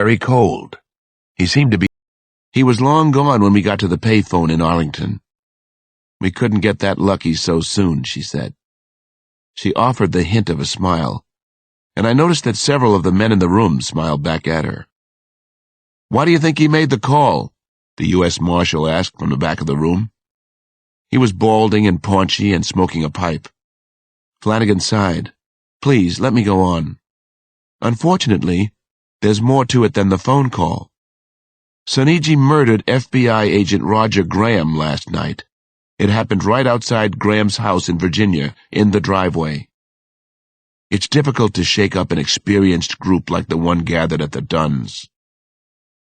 very cold. He was long gone when we got to the payphone in Arlington. We couldn't get that lucky so soon, she said. She offered the hint of a smile, and I noticed that several of the men in the room smiled back at her. "Why do you think he made the call?" the U.S. Marshal asked from the back of the room. He was balding and paunchy and smoking a pipe. Flanagan sighed. "Please, let me go on. Unfortunately, there's more to it than the phone call. Soniji murdered FBI agent Roger Graham last night. It happened right outside Graham's house in Virginia, in the driveway. It's difficult to shake up an experienced group like the one gathered at the Dunn's.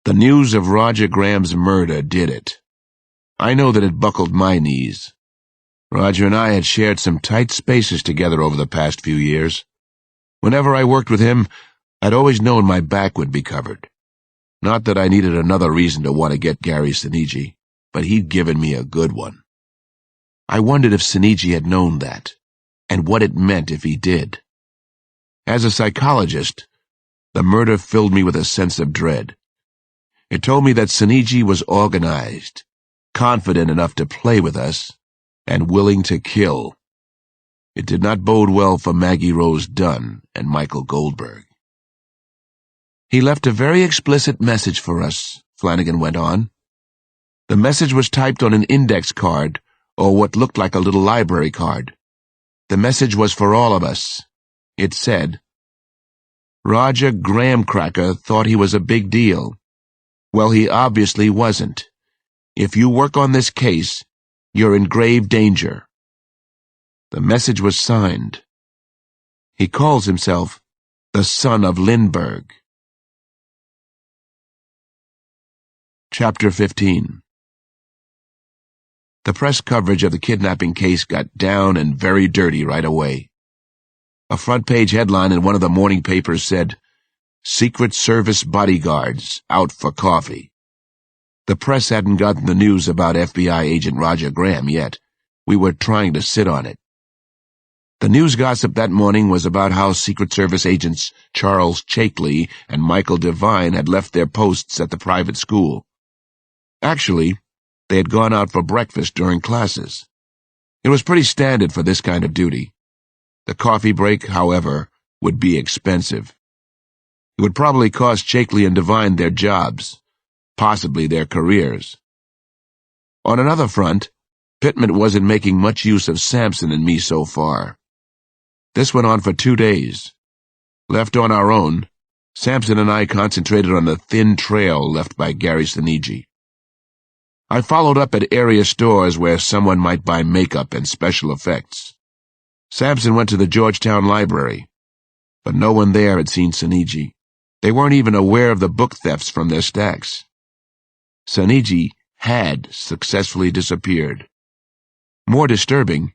The news of Roger Graham's murder did it. I know that it buckled my knees. Roger and I had shared some tight spaces together over the past few years. Whenever I worked with him, I'd always known my back would be covered. Not that I needed another reason to want to get Gary Soniji, but he'd given me a good one. I wondered if Soniji had known that, and what it meant if he did. As a psychologist, the murder filled me with a sense of dread. It told me that Soniji was organized, confident enough to play with us, and willing to kill. It did not bode well for Maggie Rose Dunn and Michael Goldberg. "He left a very explicit message for us," Flanagan went on. "The message was typed on an index card, or what looked like a little library card. The message was for all of us. It said, 'Roger Grahamcracker thought he was a big deal. Well, he obviously wasn't. If you work on this case, you're in grave danger.' The message was signed. He calls himself the Son of Lindbergh." Chapter 15. The press coverage of the kidnapping case got down and very dirty right away. A front-page headline in one of the morning papers said, "Secret Service bodyguards out for coffee." The press hadn't gotten the news about FBI agent Roger Graham yet. We were trying to sit on it. The news gossip that morning was about how Secret Service agents Charles Chakley and Michael Devine had left their posts at the private school. Actually, they had gone out for breakfast during classes. It was pretty standard for this kind of duty. The coffee break, however, would be expensive. It would probably cost Chakley and Devine their jobs, possibly their careers. On another front, Pittman wasn't making much use of Sampson and me so far. This went on for 2 days. Left on our own, Sampson and I concentrated on the thin trail left by Gary Soniji. I followed up at area stores where someone might buy makeup and special effects. Sampson went to the Georgetown Library, but no one there had seen Soniji. They weren't even aware of the book thefts from their stacks. Soniji had successfully disappeared. More disturbing,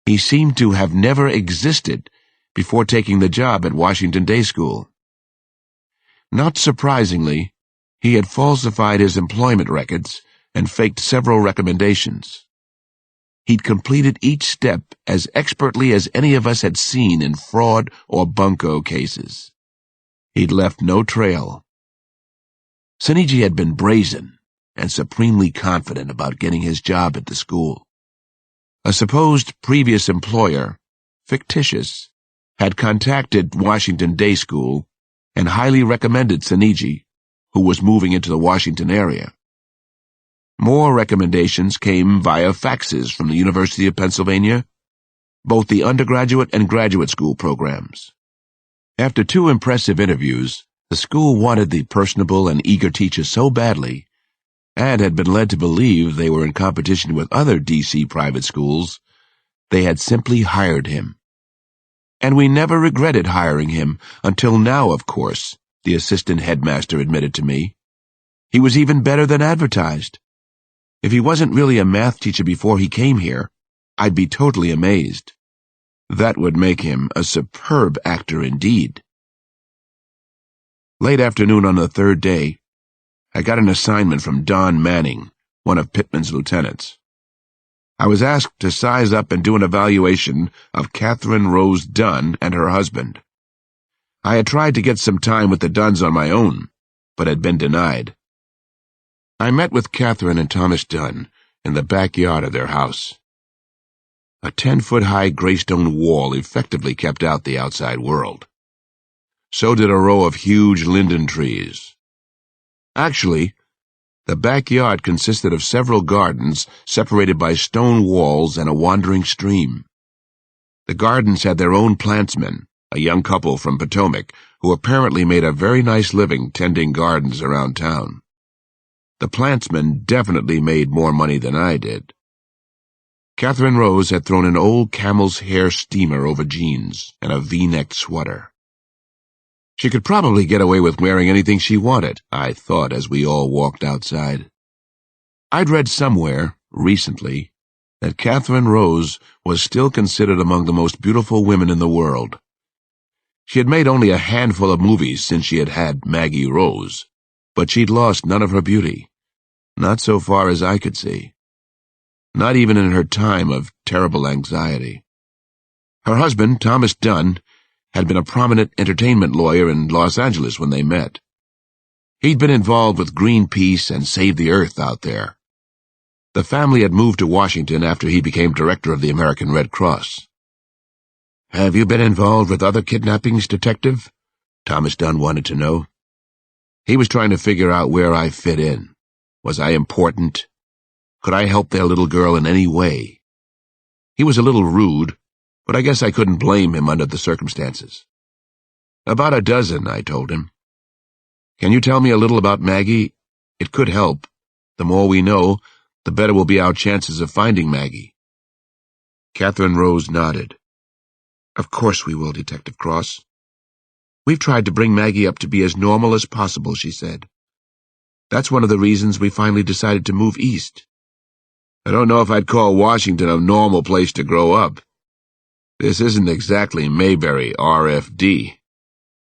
he seemed to have never existed before taking the job at Washington Day School. Not surprisingly, he had falsified his employment records and faked several recommendations. He'd completed each step as expertly as any of us had seen in fraud or bunco cases. He'd left no trail. Soniji had been brazen and supremely confident about getting his job at the school. A supposed previous employer, fictitious, had contacted Washington Day School and highly recommended Soniji, who was moving into the Washington area. More recommendations came via faxes from the University of Pennsylvania, both the undergraduate and graduate school programs. After 2 impressive interviews, the school wanted the personable and eager teacher so badly, and had been led to believe they were in competition with other D.C. private schools, they had simply hired him. And we never regretted hiring him until now, of course, the assistant headmaster admitted to me. He was even better than advertised. If he wasn't really a math teacher before he came here, I'd be totally amazed. That would make him a superb actor indeed. Late afternoon on the 3rd day, I got an assignment from Don Manning, one of Pittman's lieutenants. I was asked to size up and do an evaluation of Catherine Rose Dunn and her husband. I had tried to get some time with the Dunns on my own, but had been denied. I met with Catherine and Thomas Dunn in the backyard of their house. A 10-foot-high graystone wall effectively kept out the outside world. So did a row of huge linden trees. Actually, the backyard consisted of several gardens separated by stone walls and a wandering stream. The gardens had their own plantsmen, a young couple from Potomac, who apparently made a very nice living tending gardens around town. The plantsmen definitely made more money than I did. Catherine Rose had thrown an old camel's hair steamer over jeans and a V-necked sweater. She could probably get away with wearing anything she wanted, I thought as we all walked outside. I'd read somewhere, recently, that Catherine Rose was still considered among the most beautiful women in the world. She had made only a handful of movies since she had had Maggie Rose, but she'd lost none of her beauty, not so far as I could see. Not even in her time of terrible anxiety. Her husband, Thomas Dunn, had been a prominent entertainment lawyer in Los Angeles when they met. He'd been involved with Greenpeace and Save the Earth out there. The family had moved to Washington after he became director of the American Red Cross. "Have you been involved with other kidnappings, Detective?" Thomas Dunn wanted to know. He was trying to figure out where I fit in. Was I important? Could I help their little girl in any way? He was a little rude, but I guess I couldn't blame him under the circumstances. "About a dozen," I told him. "Can you tell me a little about Maggie? It could help. The more we know, the better will be our chances of finding Maggie." Catherine Rose nodded. "Of course we will, Detective Cross. We've tried to bring Maggie up to be as normal as possible," she said. "That's one of the reasons we finally decided to move east. I don't know if I'd call Washington a normal place to grow up. This isn't exactly Mayberry, RFD.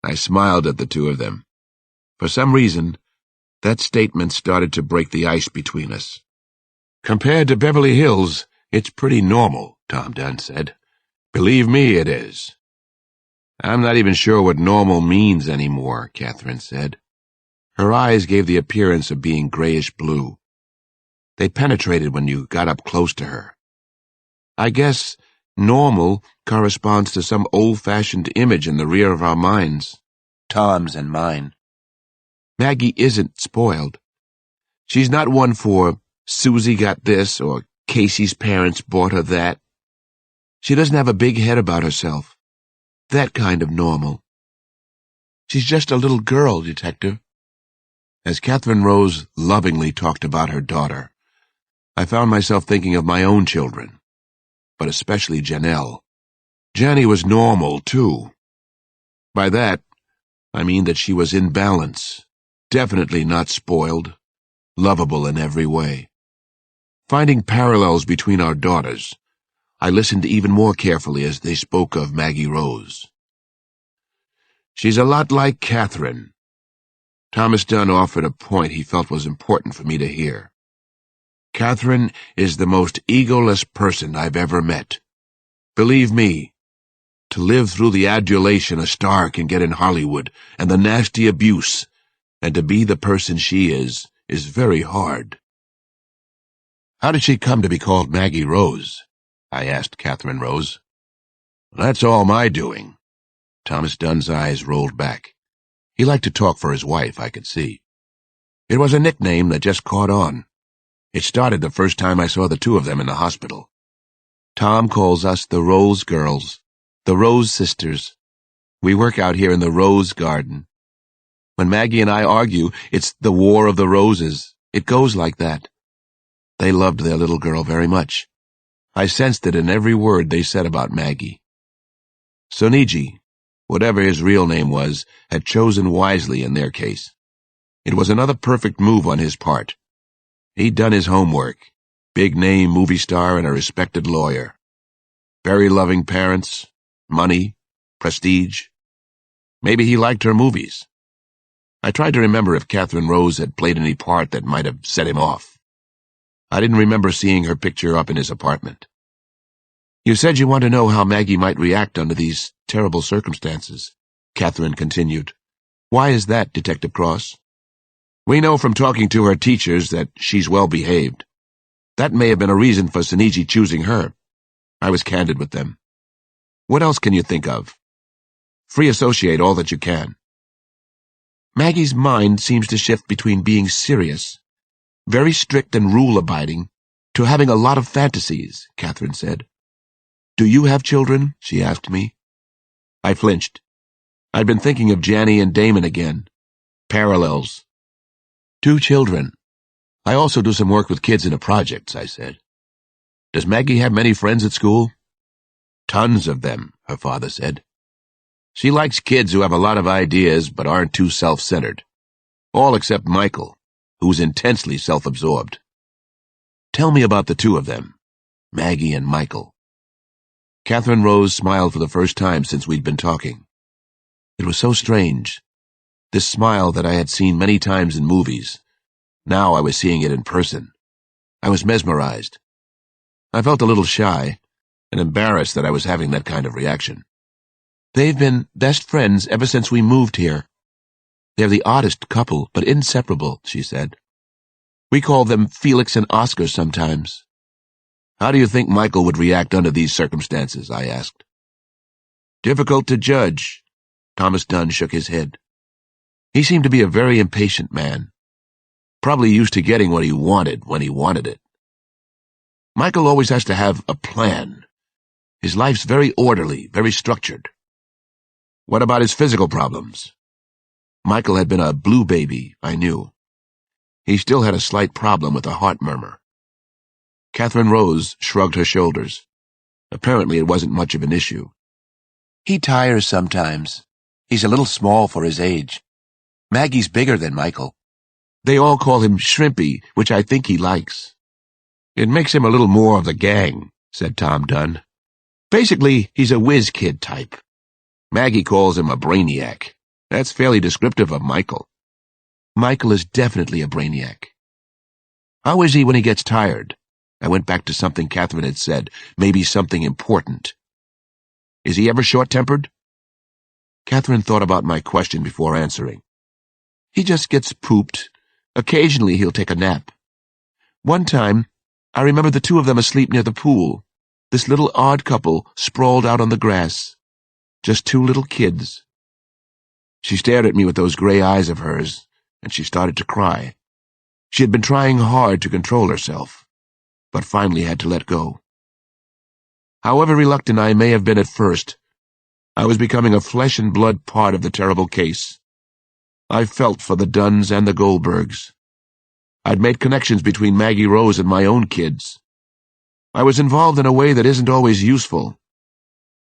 I smiled at the two of them. For some reason, that statement started to break the ice between us. "Compared to Beverly Hills, it's pretty normal," Tom Dunn said. "Believe me, it is." "I'm not even sure what normal means anymore," Catherine said. Her eyes gave the appearance of being grayish-blue. They penetrated when you got up close to her. "I guess normal corresponds to some old-fashioned image in the rear of our minds, Tom's and mine. Maggie isn't spoiled. She's not one for Susie got this or Casey's parents bought her that. She doesn't have a big head about herself. That kind of normal. She's just a little girl, Detective." As Catherine Rose lovingly talked about her daughter, I found myself thinking of my own children, but especially Janelle. Jannie was normal, too. By that, I mean that she was in balance, definitely not spoiled, lovable in every way. Finding parallels between our daughters, I listened even more carefully as they spoke of Maggie Rose. "She's a lot like Catherine." Thomas Dunn offered a point he felt was important for me to hear. "Catherine is the most egoless person I've ever met. Believe me, to live through the adulation a star can get in Hollywood and the nasty abuse, and to be the person she is very hard." "How did she come to be called Maggie Rose?" I asked Catherine Rose. "That's all my doing." Thomas Dunn's eyes rolled back. He liked to talk for his wife, I could see. "It was a nickname that just caught on. It started the first time I saw the two of them in the hospital. Tom calls us the Rose Girls, the Rose Sisters. We work out here in the Rose Garden. When Maggie and I argue, it's the War of the Roses. It goes like that." They loved their little girl very much. I sensed it in every word they said about Maggie. Soniji, whatever his real name was, had chosen wisely in their case. It was another perfect move on his part. He'd done his homework. Big-name movie star and a respected lawyer. Very loving parents, money, prestige. Maybe he liked her movies. I tried to remember if Catherine Rose had played any part that might have set him off. I didn't remember seeing her picture up in his apartment. "You said you want to know how Maggie might react under these terrible circumstances," Catherine continued. "Why is that, Detective Cross?" We know from talking to her teachers that she's well behaved. That may have been a reason for Seniji choosing her. I was candid with them. What else can you think of? Free associate all that you can. Maggie's mind seems to shift between being serious, very strict and rule-abiding, to having a lot of fantasies, Catherine said. Do you have children? She asked me. I flinched. I'd been thinking of Janny and Damon again. Parallels. 2 children. I also do some work with kids in a project, I said. Does Maggie have many friends at school? Tons of them, her father said. She likes kids who have a lot of ideas but aren't too self-centered. All except Michael, who's intensely self-absorbed. Tell me about the 2 of them, Maggie and Michael. Catherine Rose smiled for the first time since we'd been talking. It was so strange. This smile that I had seen many times in movies. Now I was seeing it in person. I was mesmerized. I felt a little shy and embarrassed that I was having that kind of reaction. They've been best friends ever since we moved here. They're the oddest couple, but inseparable, she said. We call them Felix and Oscar sometimes. How do you think Michael would react under these circumstances? I asked. Difficult to judge. Thomas Dunn shook his head. He seemed to be a very impatient man. Probably used to getting what he wanted when he wanted it. Michael always has to have a plan. His life's very orderly, very structured. What about his physical problems? Michael had been a blue baby, I knew. He still had a slight problem with a heart murmur. Catherine Rose shrugged her shoulders. Apparently it wasn't much of an issue. He tires sometimes. He's a little small for his age. Maggie's bigger than Michael. They all call him Shrimpy, which I think he likes. It makes him a little more of the gang, said Tom Dunn. Basically, he's a whiz kid type. Maggie calls him a brainiac. That's fairly descriptive of Michael. Michael is definitely a brainiac. How is he when he gets tired? I went back to something Catherine had said, maybe something important. Is he ever short-tempered? Catherine thought about my question before answering. He just gets pooped. Occasionally he'll take a nap. One time, I remember the 2 of them asleep near the pool. This little odd couple sprawled out on the grass. Just 2 little kids. She stared at me with those gray eyes of hers, and she started to cry. She had been trying hard to control herself, but finally had to let go. However reluctant I may have been at first, I was becoming a flesh-and-blood part of the terrible case. I felt for the Dunns and the Goldbergs. I'd made connections between Maggie Rose and my own kids. I was involved in a way that isn't always useful.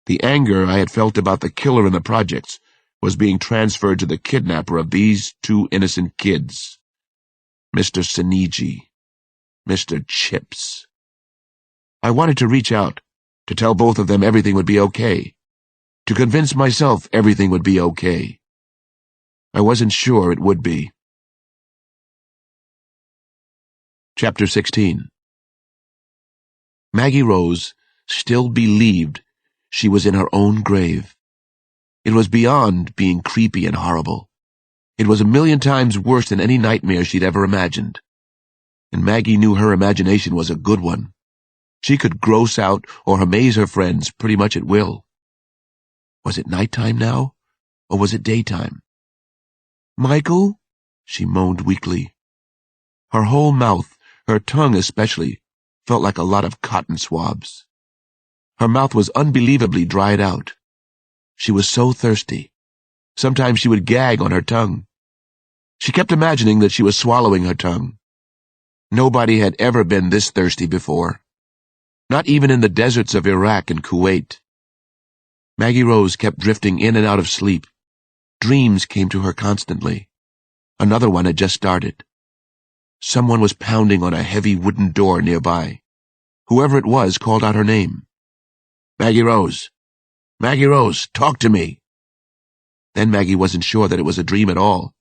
The anger I had felt about the killer in the projects was being transferred to the kidnapper of these 2 innocent kids. Mr. Seniji. Mr. Chips. I wanted to reach out, to tell both of them everything would be okay, to convince myself everything would be okay. I wasn't sure it would be. Chapter 16. Maggie Rose still believed she was in her own grave. It was beyond being creepy and horrible. It was a million times worse than any nightmare she'd ever imagined. And Maggie knew her imagination was a good one. She could gross out or amaze her friends pretty much at will. Was it nighttime now, or was it daytime? Michael? She moaned weakly. Her whole mouth, her tongue especially, felt like a lot of cotton swabs. Her mouth was unbelievably dried out. She was so thirsty. Sometimes she would gag on her tongue. She kept imagining that she was swallowing her tongue. Nobody had ever been this thirsty before. Not even in the deserts of Iraq and Kuwait. Maggie Rose kept drifting in and out of sleep. Dreams came to her constantly. Another one had just started. Someone was pounding on a heavy wooden door nearby. Whoever it was called out her name. Maggie Rose. Maggie Rose, talk to me. Then Maggie wasn't sure that it was a dream at all.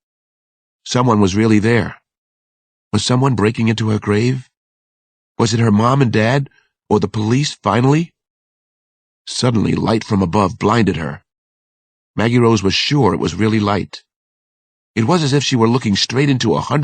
Someone was really there. Was someone breaking into her grave? Was it her mom and dad, or the police finally? Suddenly, light from above blinded her. Maggie Rose was sure it was really light. It was as if she were looking straight into 100